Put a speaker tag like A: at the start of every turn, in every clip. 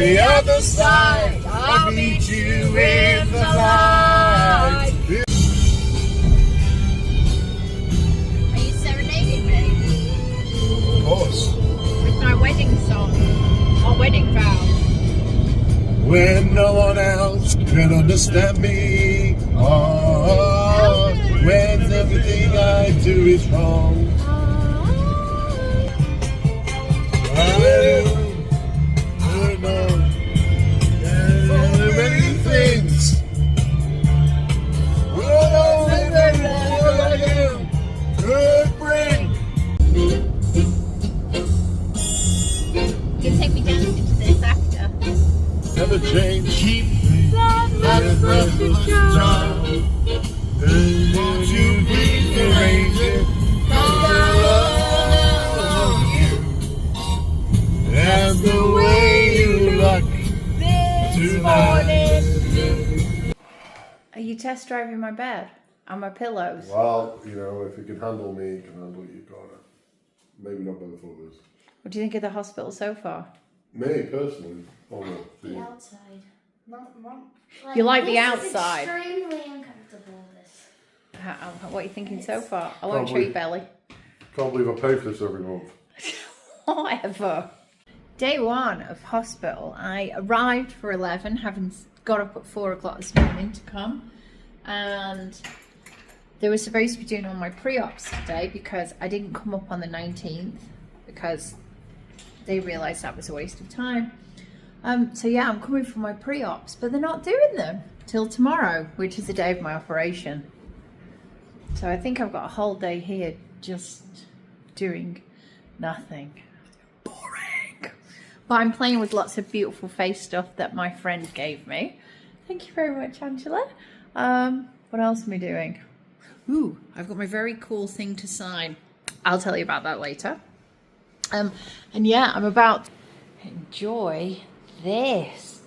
A: the other side. I'll meet you in the light.
B: Are you serenading me?
A: Of course.
B: With my wedding song. Or wedding vows.
A: When no one else can understand me. Oh, when everything I do is wrong. I know many things. What I am could bring.
B: You can take me dancing to this after.
A: Never change. Keep me as precious child. Won't you please arrange it? 'Cause I love you. And the way you look tonight.
B: Are you test driving my bed and my pillows?
A: Well, you know, if you can handle me, you can handle you, can't it? Maybe not both of us.
B: What do you think of the hospital so far?
A: Me, personally. Oh, no.
C: The outside. Not.
B: You like the
C: this
B: outside?
C: Is extremely uncomfortable. This.
B: What are you thinking so far? I won't show you belly.
A: Can't believe I pay for this every month.
B: Whatever. Day one of hospital, I arrived for 11, having got up at 4 o'clock this morning to come. And they were supposed to be doing all my pre-ops today because I didn't come up on the 19th because they realised that was a waste of time. So yeah, I'm coming for my pre-ops, but they're not doing them till tomorrow, which is the day of my operation. So I think I've got a whole day here just doing nothing. Boring. But I'm playing with lots of beautiful face stuff that my friend gave me. Thank you very much, Angela. What else am I doing? Ooh, I've got my very cool thing to sign. I'll tell you about that later. And yeah, I'm about to enjoy this.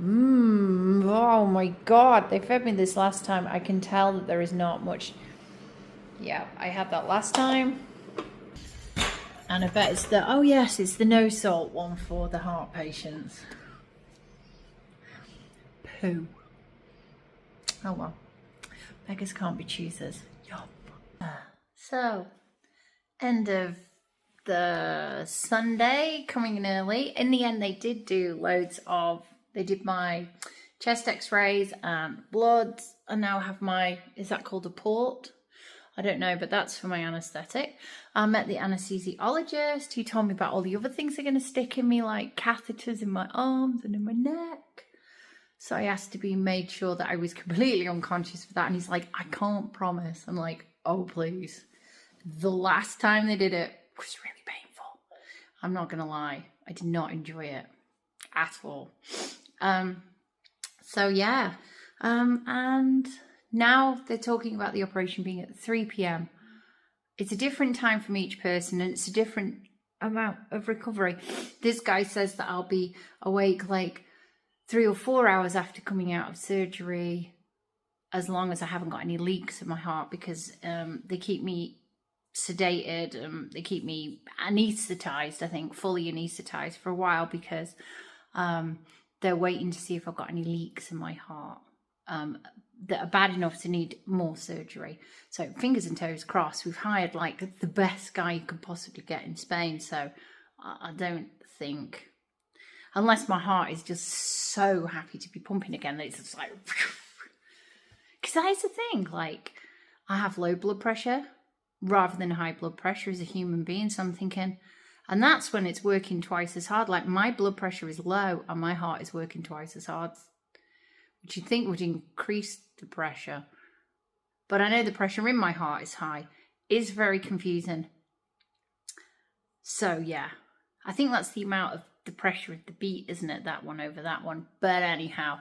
B: Oh my God, they fed me this last time. I can tell that there is not much. Yeah, I had that last time. And I bet it's the, oh yes, it's the no salt one for the heart patients. Poo. Oh well, beggars can't be choosers. Yup. So, end of the Sunday, coming in early. In the end, they did do loads of, they did my chest x-rays and bloods. I now have my, is that called a port? I don't know, but that's for my anaesthetic. I met the anesthesiologist. He told me about all the other things they're going to stick in me, like catheters in my arms and in my neck. So I asked to be made sure that I was completely unconscious for that. And he's like, I can't promise. I'm like, oh, please. The last time they did it was really painful. I'm not going to lie. I did not enjoy it at all. So yeah. And now they're talking about the operation being at 3 p.m. It's a different time from each person and it's a different amount of recovery. This guy says that I'll be awake like 3 or 4 hours after coming out of surgery, as long as I haven't got any leaks in my heart, because they keep me sedated, they keep me anaesthetized, I think, fully anaesthetized for a while, because they're waiting to see if I've got any leaks in my heart that are bad enough to need more surgery. So fingers and toes crossed. We've hired like the best guy you could possibly get in Spain, so I don't think, unless my heart is just so happy to be pumping again that it's just like, because that is the thing, like I have low blood pressure rather than high blood pressure as a human being, so I'm thinking, and that's when it's working twice as hard. Like my blood pressure is low and my heart is working twice as hard, which you'd think would increase the pressure. But I know the pressure in my heart is high. It's very confusing. So yeah, I think that's the amount of the pressure of the beat, isn't it? That one over that one. But anyhow,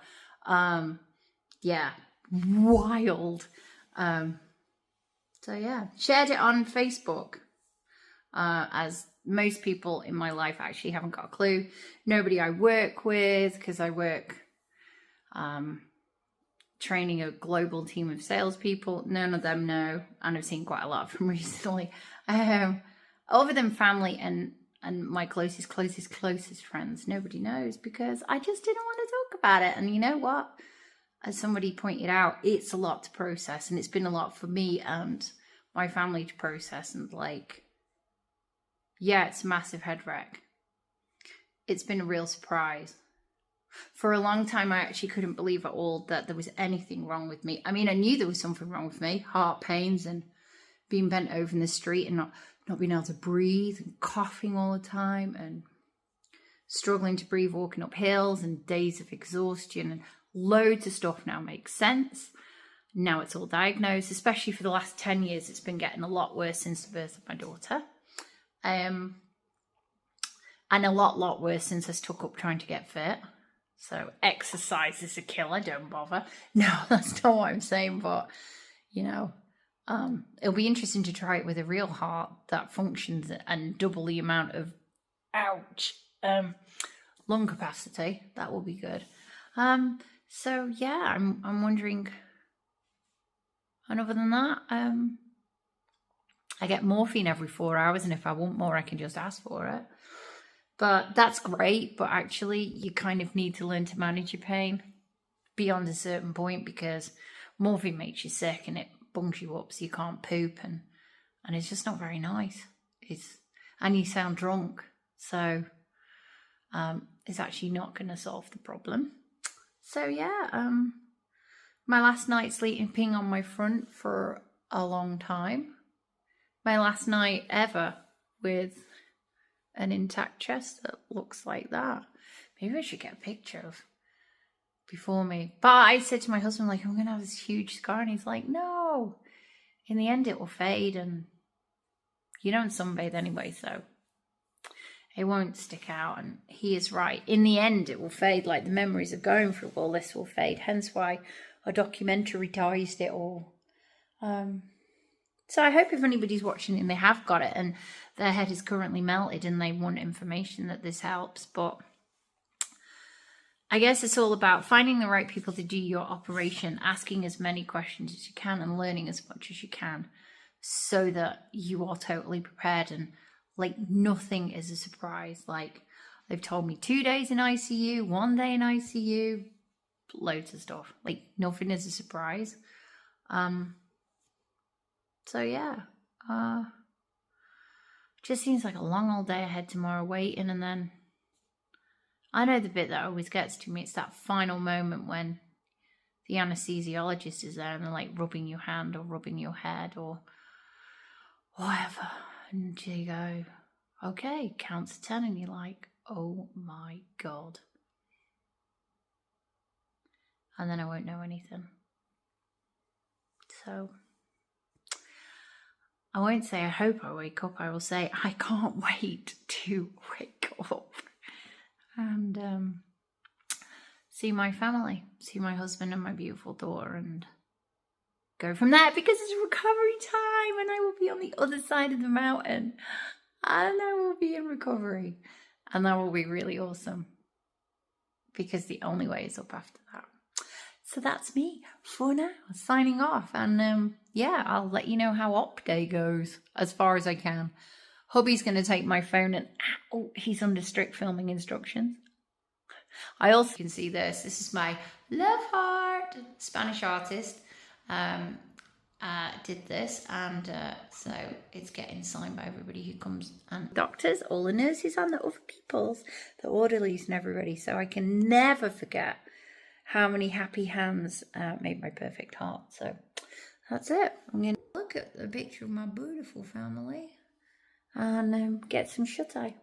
B: yeah, wild. So yeah, shared it on Facebook, as most people in my life actually haven't got a clue. Nobody I work with, because I work training a global team of salespeople. None of them know, and I've seen quite a lot of them recently. Other than family and And my closest friends, nobody knows, because I just didn't want to talk about it. And you know what? As somebody pointed out, it's a lot to process, and it's been a lot for me and my family to process. And like, yeah, it's a massive head wreck. It's been a real surprise. For a long time, I actually couldn't believe at all that there was anything wrong with me. I mean, I knew there was something wrong with me, heart pains and being bent over in the street and not being able to breathe and coughing all the time and struggling to breathe walking up hills and days of exhaustion, and loads of stuff now makes sense. Now it's all diagnosed, especially for the last 10 years. It's been getting a lot worse since the birth of my daughter. And a lot worse since I took up trying to get fit. So exercise is a killer, don't bother. No, that's not what I'm saying, but you know, it'll be interesting to try it with a real heart that functions and double the amount of lung capacity. That will be good. So yeah, I'm wondering. And other than that, I get morphine every 4 hours, and if I want more, I can just ask for it. But that's great, but actually you kind of need to learn to manage your pain beyond a certain point, because morphine makes you sick and it bungs you up so you can't poop, and it's just not very nice. And you sound drunk, so it's actually not going to solve the problem. So yeah, my last night sleeping on my front for a long time. My last night ever with an intact chest that looks like that. Maybe I should get a picture of before me. But I said to my husband, like, I'm going to have this huge scar. And he's like, no, in the end it will fade. And you don't sunbathe anyway, so it won't stick out. And he is right. In the end it will fade. Like the memories of going through all this will fade. Hence why a documentarized it all. So I hope if anybody's watching and they have got it and their head is currently melted and they want information, that this helps. But I guess it's all about finding the right people to do your operation, asking as many questions as you can and learning as much as you can so that you are totally prepared and like nothing is a surprise. Like they've told me 2 days in ICU, 1 day in ICU, loads of stuff. Like nothing is a surprise. So yeah, just seems like a long old day ahead tomorrow waiting. And then I know the bit that always gets to me. It's that final moment when the anesthesiologist is there and they're like rubbing your hand or rubbing your head or whatever. And you go, okay, count to 10. And you're like, oh my God. And then I won't know anything. So I won't say I hope I wake up. I will say I can't wait to wake up and see my family, see my husband and my beautiful daughter, and go from there, because it's recovery time and I will be on the other side of the mountain and I will be in recovery, and that will be really awesome, because the only way is up after that. So that's me for now, signing off. And yeah, I'll let you know how op day goes as far as I can. Hubby's going to take my phone and he's under strict filming instructions. I also can see this. This is my love heart, Spanish artist. Did this, and so it's getting signed by everybody who comes, and doctors, all the nurses and the other peoples, the orderlies and everybody. So I can never forget how many happy hands made my perfect heart. So that's it. I'm going to look at the picture of my beautiful family and get some shut-eye.